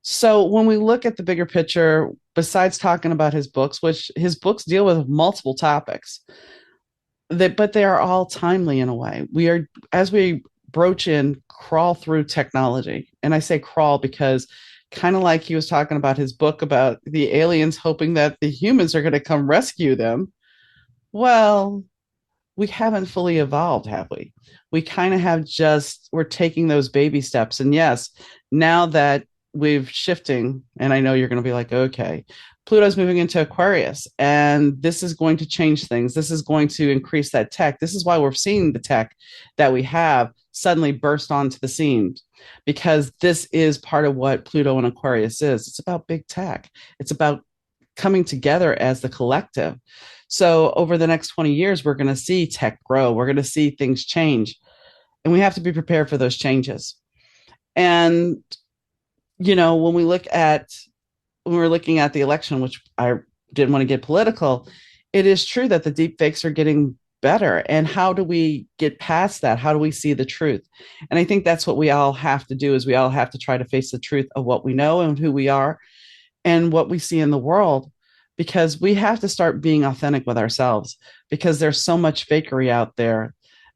So when we look at the bigger picture, besides talking about his books, which his books deal with multiple topics, but they are all timely in a way. We are, as we broach in, crawl through technology. And I say crawl because kind of like he was talking about his book about the aliens hoping that the humans are going to come rescue them. Well, we haven't fully evolved, have we? We kind of have we're taking those baby steps. And yes, now that we've shifting, and I know you're going to be like, okay, Pluto's moving into Aquarius, and this is going to change things. This is going to increase that tech. This is why we're seeing the tech that we have suddenly burst onto the scene, because this is part of what Pluto and Aquarius is. It's about big tech. It's about coming together as the collective. So over the next 20 years, we're going to see tech grow. We're going to see things change, and we have to be prepared for those changes. And when we're looking at the election, which I didn't want to get political, it is true that the deep fakes are getting better. And how do we get past that? How do we see the truth? And I think that's what we all have to do is we all have to try to face the truth of what we know and who we are and what we see in the world, because we have to start being authentic with ourselves, because there's so much fakery out there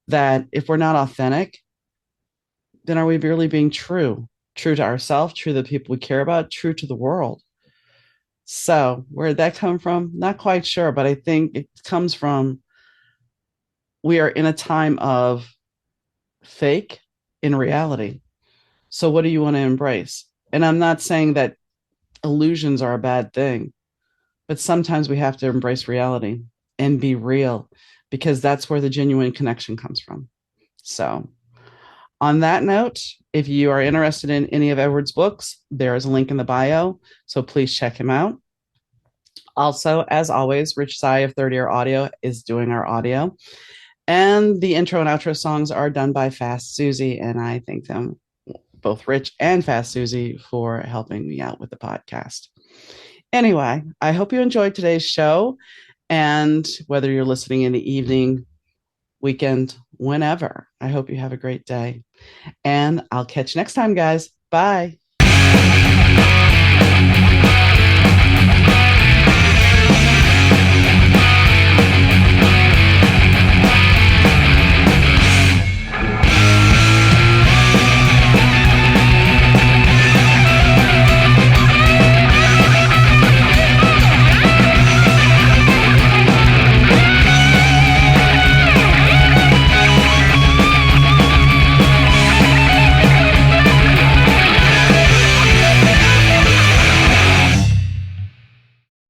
that if we're not authentic, then are we really being true to ourselves, true to the people we care about, true to the world? So where did that come from? Not quite sure, but I think it comes from we are in a time of fake in reality. So what do you want to embrace? And I'm not saying that illusions are a bad thing, but sometimes we have to embrace reality and be real, because that's where the genuine connection comes from. So on that note, if you are interested in any of Edward's books, there is a link in the bio, so please check him out. Also, as always, Rich Sai of Third Ear Audio is doing our audio. And the intro and outro songs are done by Fast Susie, and I thank them, both Rich and Fast Susie, for helping me out with the podcast. Anyway, I hope you enjoyed today's show, and whether you're listening in the evening, weekend, whenever, I hope you have a great day. And I'll catch you next time, guys. Bye.